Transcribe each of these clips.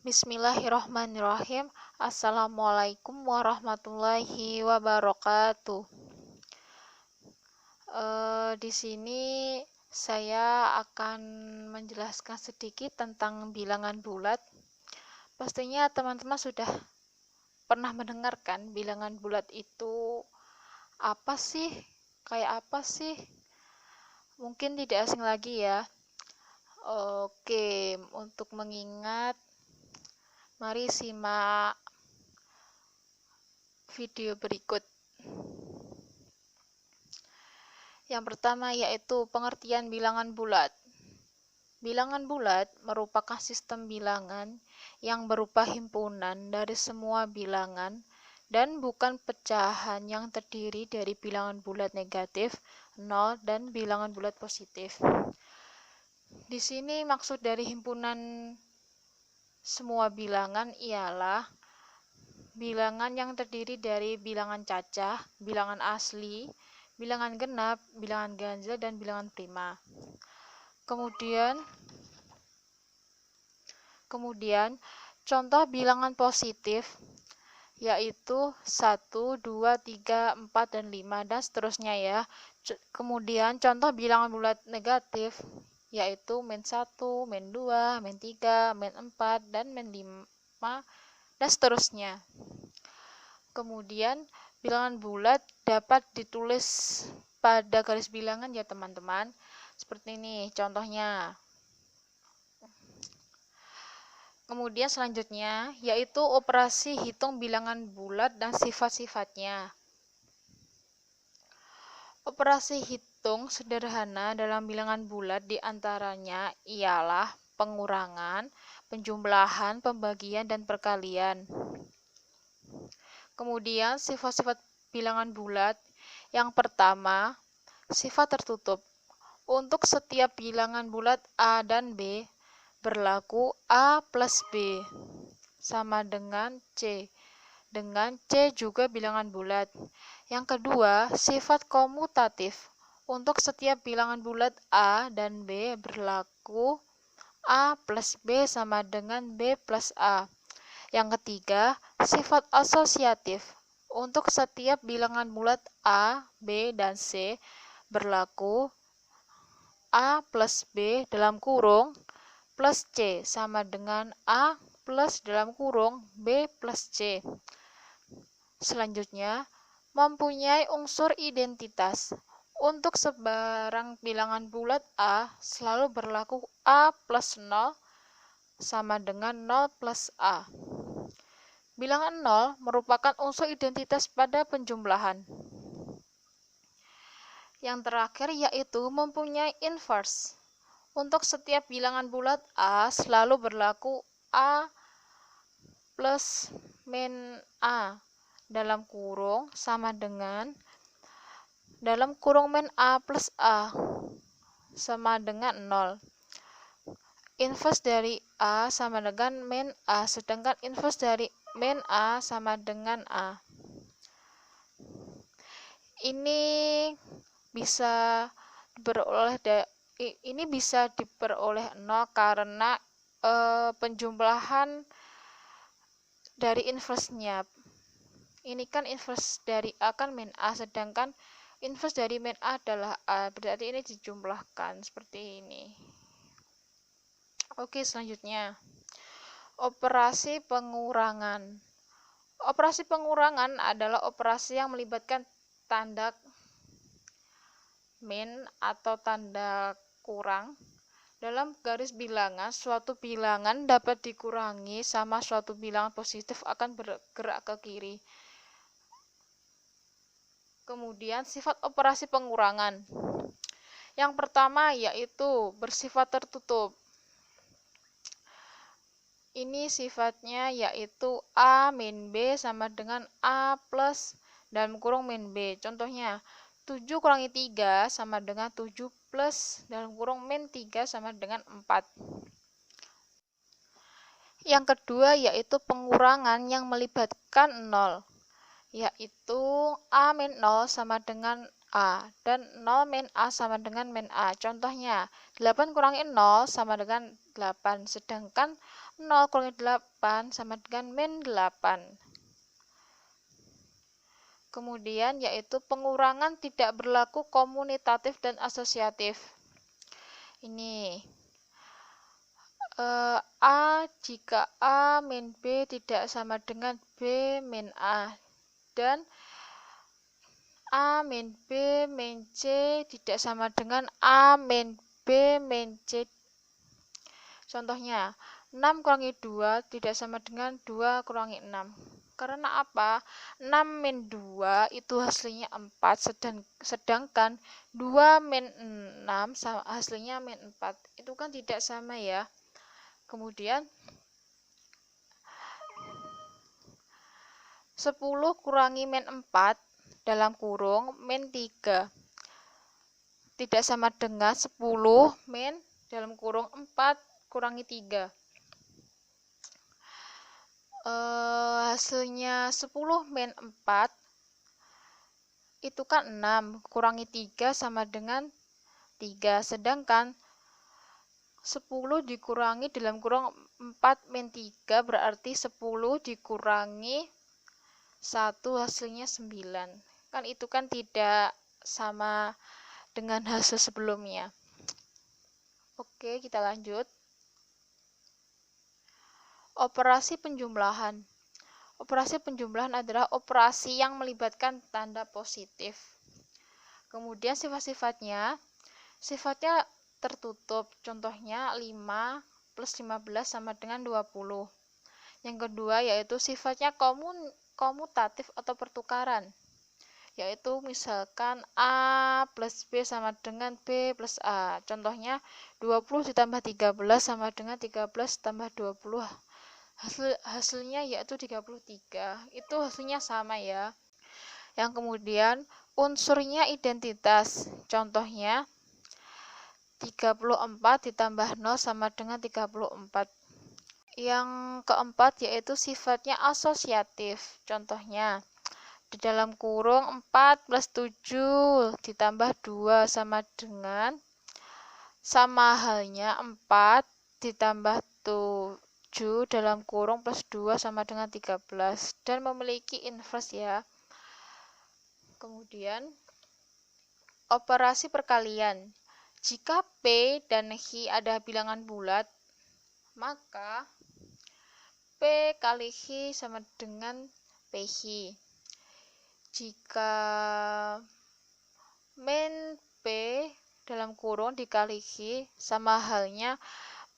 Bismillahirrahmanirrahim. Assalamualaikum warahmatullahi wabarakatuh. Di sini saya akan menjelaskan sedikit tentang bilangan bulat. Pastinya teman-teman sudah pernah mendengarkan bilangan bulat itu apa sih? Kayak apa sih? Mungkin tidak asing lagi ya. Oke, untuk mengingat, mari simak video berikut. Yang pertama yaitu pengertian bilangan bulat. Bilangan bulat merupakan sistem bilangan yang berupa himpunan dari semua bilangan dan bukan pecahan yang terdiri dari bilangan bulat negatif, 0, dan bilangan bulat positif. Di sini maksud dari himpunan semua bilangan ialah bilangan yang terdiri dari bilangan cacah, bilangan asli, bilangan genap, bilangan ganjil, dan bilangan prima. Kemudian contoh bilangan positif yaitu 1, 2, 3, 4, dan 5, dan seterusnya ya. Kemudian contoh bilangan bulat negatif yaitu -1, -2, -3, -4, dan -5, dan seterusnya. Kemudian bilangan bulat dapat ditulis pada garis bilangan ya teman-teman. Seperti ini contohnya. Kemudian selanjutnya yaitu operasi hitung bilangan bulat dan sifat-sifatnya. Operasi hitung sederhana dalam bilangan bulat diantaranya ialah pengurangan, penjumlahan, pembagian, dan perkalian. Kemudian sifat-sifat bilangan bulat. Yang pertama, sifat tertutup. Untuk setiap bilangan bulat A dan B, berlaku A plus B sama dengan C. Dengan C juga bilangan bulat. Yang kedua, sifat komutatif. Untuk setiap bilangan bulat A dan B berlaku A plus B sama dengan B plus A. Yang ketiga, sifat asosiatif. Untuk setiap bilangan bulat A, B, dan C berlaku A plus B dalam kurung plus C sama dengan A plus dalam kurung B plus C. Selanjutnya, mempunyai unsur identitas. Untuk sebarang bilangan bulat A selalu berlaku A plus 0 sama dengan 0 plus A. Bilangan 0 merupakan unsur identitas pada penjumlahan. Yang terakhir yaitu mempunyai inverse. Untuk setiap bilangan bulat A selalu berlaku A plus min A dalam kurung sama dengan dalam kurung min A plus A sama dengan 0. Inverse dari A sama dengan min A, sedangkan inverse dari min A sama dengan A. Ini bisa diperoleh 0 karena penjumlahan dari inverse-nya. Ini kan inverse dari A kan min A, sedangkan inverse dari min A adalah A, berarti ini dijumlahkan seperti ini. Oke, selanjutnya operasi pengurangan. Operasi pengurangan adalah operasi yang melibatkan tanda min atau tanda kurang. Dalam garis bilangan, suatu bilangan dapat dikurangi sama suatu bilangan positif akan bergerak ke kiri. Kemudian sifat operasi pengurangan. Yang pertama yaitu bersifat tertutup. Ini sifatnya yaitu A min B sama dengan A plus dalam kurung min B. Contohnya, 7 kurangi 3 sama dengan 7 plus dalam kurung min 3 sama dengan 4. Yang kedua yaitu pengurangan yang melibatkan 0, yaitu A min 0 sama dengan A, dan 0 min A sama dengan min A. Contohnya, 8 kurangi 0 sama dengan 8, sedangkan 0 kurangi 8 sama dengan min 8. Kemudian yaitu pengurangan tidak berlaku komutatif dan asosiatif. Ini A jika A min B tidak sama dengan B min A, dan A min B min C tidak sama dengan A min B min C. Contohnya, 6 kurangi 2 tidak sama dengan 2 kurangi 6. Karena apa? 6 min 2 itu hasilnya 4, sedangkan 2 min 6 hasilnya min 4. Itu kan tidak sama ya. Kemudian 10 kurangi min 4 dalam kurung min 3 tidak sama dengan 10 min dalam kurung 4 kurangi 3. Hasilnya 10 min 4 itu kan 6, kurangi 3 sama dengan 3, sedangkan 10 dikurangi dalam kurung 4 min 3 berarti 10 dikurangi 1 hasilnya 9. Kan itu kan tidak sama dengan hasil sebelumnya. Oke, kita lanjut. Operasi penjumlahan. Operasi penjumlahan adalah operasi yang melibatkan tanda positif. Kemudian sifatnya tertutup. Contohnya 5 plus 15 sama dengan 20. Yang kedua yaitu sifatnya komutatif atau pertukaran. Yaitu misalkan A plus B sama dengan B plus A. Contohnya 20 ditambah 13 sama dengan 13 tambah 20. Hasilnya yaitu 33. Itu hasilnya sama ya. Yang kemudian unsurnya identitas. Contohnya 34 ditambah 0 sama dengan 34. Yang keempat yaitu sifatnya asosiatif. Contohnya di dalam kurung 4 plus 7 ditambah 2 sama dengan, sama halnya 4 ditambah 7 dalam kurung plus 2 sama dengan 13, dan memiliki inverse ya. Kemudian operasi perkalian. Jika P dan H ada bilangan bulat, maka P kali H sama dengan PH. Jika min P dalam kurung dikali H sama halnya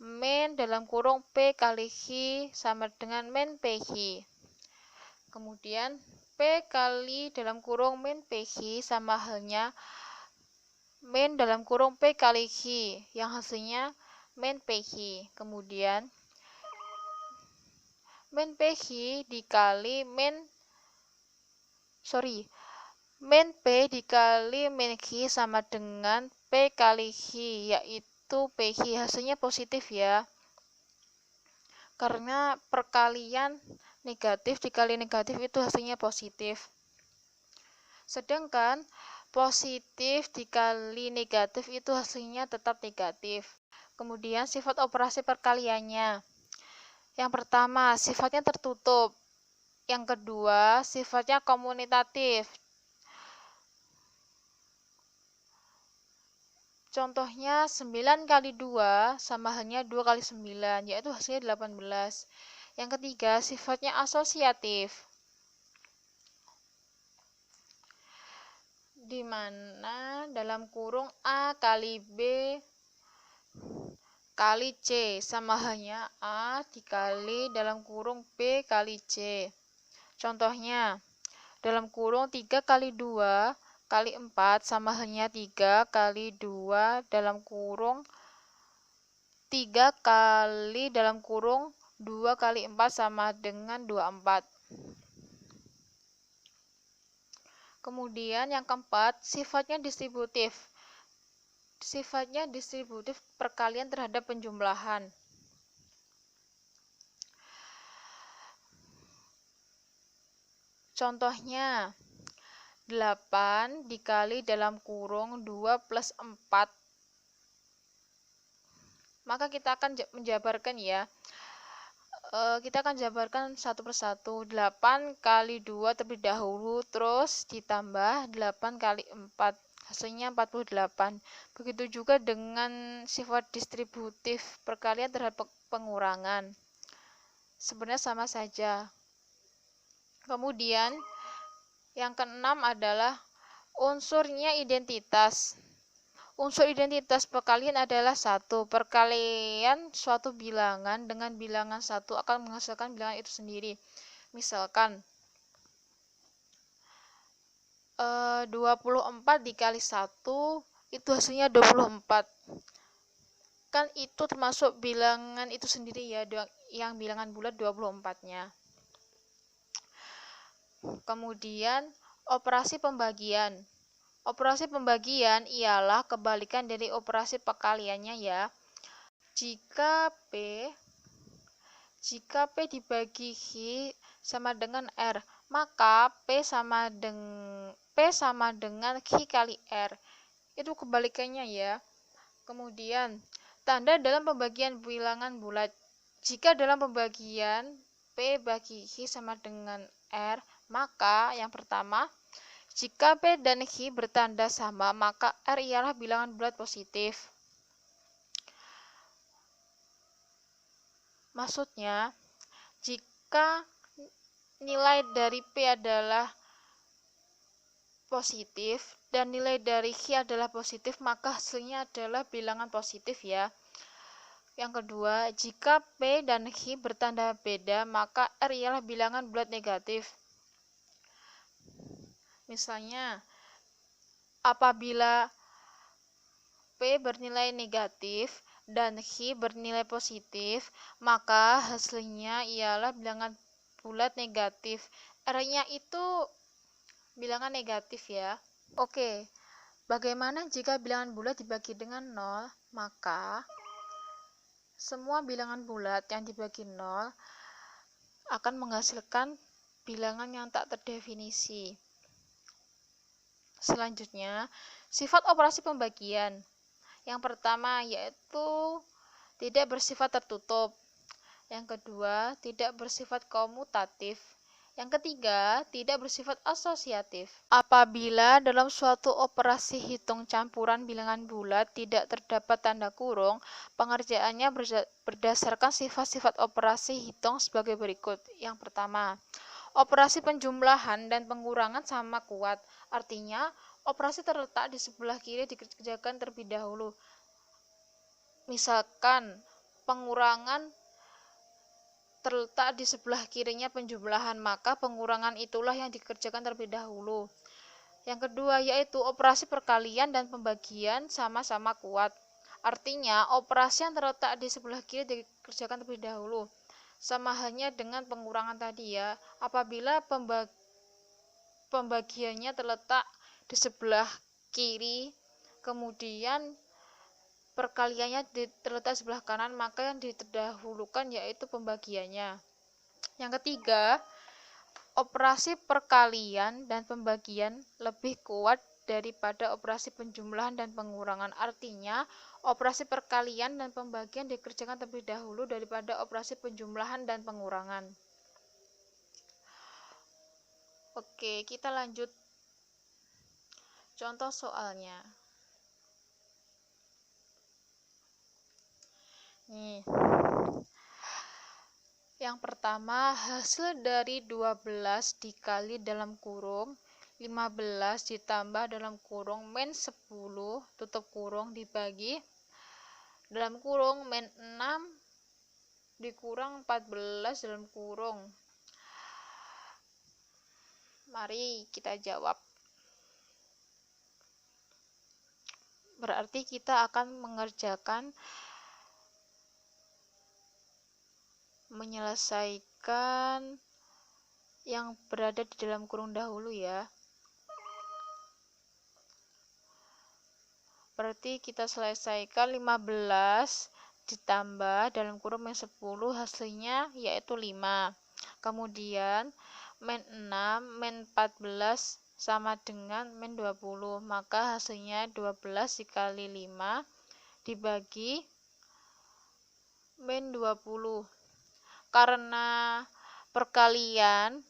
min dalam kurung P kali H sama dengan min PH. Kemudian P kali dalam kurung min PH sama halnya min dalam kurung P kali H yang hasilnya min PH. Kemudian min PH dikali min P dikali min H sama dengan P kali H, yaitu PH. Hasilnya positif ya. Karena perkalian negatif dikali negatif itu hasilnya positif. Sedangkan positif dikali negatif itu hasilnya tetap negatif. Kemudian sifat operasi perkaliannya. Yang pertama, sifatnya tertutup. Yang kedua, sifatnya komutatif. Contohnya 9 kali 2 sama halnya 2 kali 9, yaitu hasilnya 18. Yang ketiga, sifatnya asosiatif. Di mana dalam kurung A kali B kali C sama halnya A dikali dalam kurung B kali C. Contohnya, dalam kurung 3 kali 2 kali 4 sama halnya 3 kali 2 dalam kurung 3 kali dalam kurung 2 kali 4 sama dengan 24. Kemudian yang keempat, sifatnya distributif. Sifatnya distributif perkalian terhadap penjumlahan. Contohnya, 8 dikali dalam kurung 2 plus 4. Maka kita akan menjabarkan ya. Kita akan jabarkan satu persatu. 8 kali 2 terlebih dahulu, terus ditambah 8 kali 4. Hasilnya 48. Begitu juga dengan sifat distributif perkalian terhadap pengurangan. Sebenarnya sama saja. Kemudian yang keenam adalah unsurnya identitas. Unsur identitas perkalian adalah satu. Perkalian suatu bilangan dengan bilangan satu akan menghasilkan bilangan itu sendiri. Misalkan 24 dikali 1 itu hasilnya 24. Kan itu termasuk bilangan itu sendiri ya, yang bilangan bulat 24-nya. Kemudian operasi pembagian. Operasi pembagian ialah kebalikan dari operasi perkaliannya ya. Jika P dibagi Q sama dengan R, maka P sama dengan Q kali R. Itu kebalikannya ya. Kemudian, tanda dalam pembagian bilangan bulat. Jika dalam pembagian P bagi Q sama dengan R, maka yang pertama, jika P dan Q bertanda sama, maka R ialah bilangan bulat positif. Maksudnya, jika nilai dari P adalah positif dan nilai dari Q adalah positif, maka hasilnya adalah bilangan positif ya. Yang kedua, jika P dan Q bertanda beda, maka R ialah bilangan bulat negatif. Misalnya, apabila P bernilai negatif dan Q bernilai positif, maka hasilnya ialah bilangan bulat negatif. R-nya itu bilangan negatif ya. Oke, bagaimana jika bilangan bulat dibagi dengan 0? Maka semua bilangan bulat yang dibagi 0 akan menghasilkan bilangan yang tak terdefinisi. Selanjutnya, sifat operasi pembagian. Yang pertama yaitu tidak bersifat tertutup. Yang kedua, tidak bersifat komutatif. Yang ketiga, tidak bersifat asosiatif. Apabila dalam suatu operasi hitung campuran bilangan bulat tidak terdapat tanda kurung, pengerjaannya berdasarkan sifat-sifat operasi hitung sebagai berikut. Yang pertama, operasi penjumlahan dan pengurangan sama kuat. Artinya, operasi terletak di sebelah kiri dikerjakan terlebih dahulu. Misalkan, pengurangan terletak di sebelah kirinya penjumlahan, maka pengurangan itulah yang dikerjakan terlebih dahulu. Yang kedua, yaitu operasi perkalian dan pembagian sama-sama kuat. Artinya, operasi yang terletak di sebelah kiri dikerjakan terlebih dahulu. Sama halnya dengan pengurangan tadi ya. Apabila pembagiannya terletak di sebelah kiri, kemudian perkaliannya terletak di sebelah kanan, maka yang diterdahulukan yaitu pembagiannya. Yang ketiga, operasi perkalian dan pembagian lebih kuat daripada operasi penjumlahan dan pengurangan. Artinya, operasi perkalian dan pembagian dikerjakan terlebih dahulu daripada operasi penjumlahan dan pengurangan. Oke, kita lanjut contoh soalnya. Nih. Yang pertama, hasil dari 12 dikali dalam kurung 15 ditambah dalam kurung min 10 tutup kurung dibagi dalam kurung min 6 dikurang 14 dalam kurung. Mari kita jawab. Berarti kita akan menyelesaikan yang berada di dalam kurung dahulu ya. Berarti kita selesaikan 15 ditambah dalam kurung min 10 hasilnya yaitu 5. Kemudian min 6 min 14 sama dengan min 20. Maka hasilnya 12 dikali 5 dibagi min 20. Karena perkalian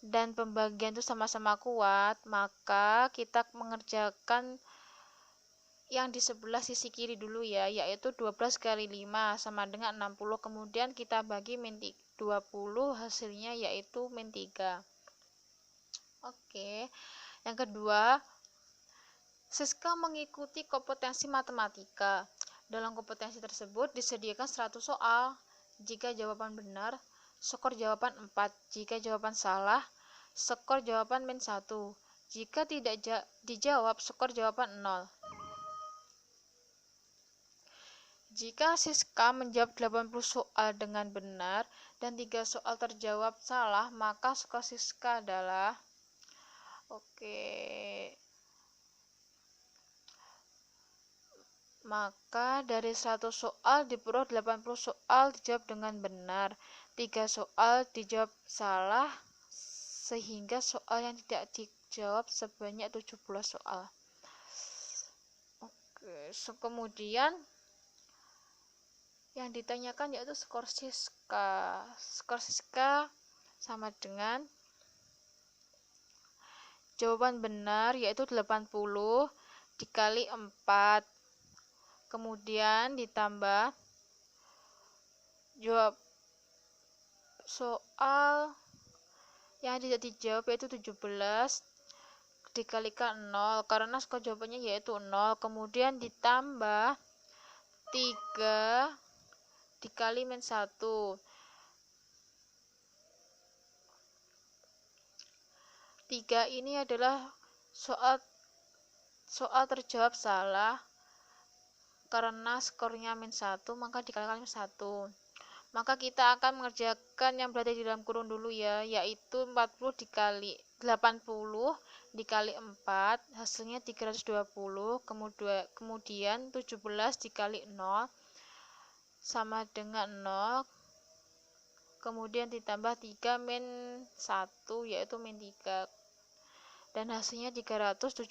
dan pembagian itu sama-sama kuat, maka kita mengerjakan yang di sebelah sisi kiri dulu ya, yaitu 12 kali 5 sama dengan 60. Kemudian kita bagi min 20, hasilnya yaitu min 3. Oke, yang kedua, Siska mengikuti kompetensi matematika. Dalam kompetensi tersebut disediakan 100 soal. Jika jawaban benar, skor jawaban 4. Jika jawaban salah, skor jawaban min 1. Jika tidak dijawab, skor jawaban 0. Jika Siska menjawab 80 soal dengan benar dan 3 soal terjawab salah, maka skor Siska adalah maka dari 100 soal diperoleh 80 soal dijawab dengan benar, 3 soal dijawab salah, sehingga soal yang tidak dijawab sebanyak 17 soal. Kemudian yang ditanyakan yaitu skor Siska. Skor Siska sama dengan jawaban benar yaitu 80 dikali 4. Kemudian ditambah jawab soal yang tidak dijawab yaitu 17 dikalikan 0 karena skor jawabannya yaitu 0. Kemudian ditambah 3 dikali min 1. 3 ini adalah soal terjawab salah karena skornya min 1, maka dikalikan min 1. Maka kita akan mengerjakan yang berada di dalam kurung dulu ya, yaitu 80 dikali 80 dikali 4, hasilnya 320. Kemudian 17 dikali 0 sama dengan 0. Kemudian ditambah 3 min 1 yaitu min 3. Dan hasilnya 317.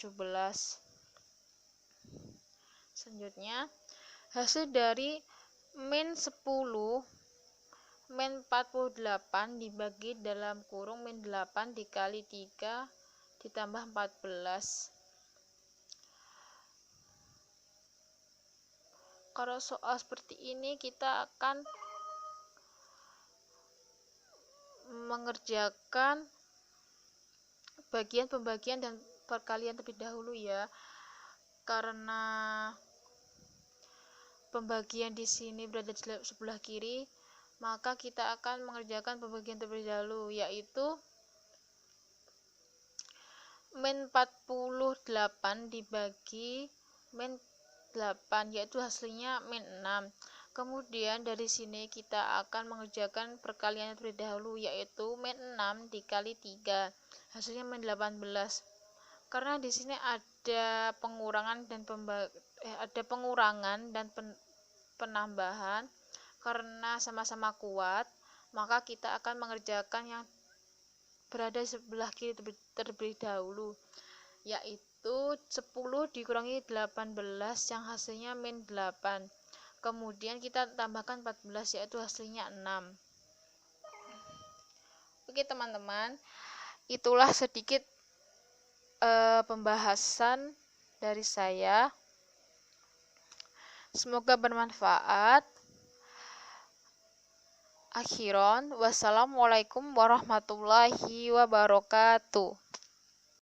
Selanjutnya, hasil dari min 10 min 48 dibagi dalam kurung min 8 dikali 3 ditambah 14. Kalau soal seperti ini kita akan mengerjakan bagian pembagian dan perkalian terlebih dahulu ya, karena pembagian di sini berada di sebelah kiri, maka kita akan mengerjakan pembagian terlebih dahulu, yaitu min 48 dibagi min 8, yaitu hasilnya min 6. Kemudian dari sini kita akan mengerjakan perkalian terlebih dahulu, yaitu min 6 dikali 3, hasilnya min 18. Karena di sini ada pengurangan dan penambahan karena sama-sama kuat, maka kita akan mengerjakan yang berada di sebelah kiri terlebih dahulu, yaitu 10 dikurangi 18 yang hasilnya min 8. Kemudian kita tambahkan 14 yaitu hasilnya 6. Oke teman-teman, itulah sedikit pembahasan dari saya. Semoga bermanfaat. Akhiron, wassalamualaikum warahmatullahi wabarakatuh.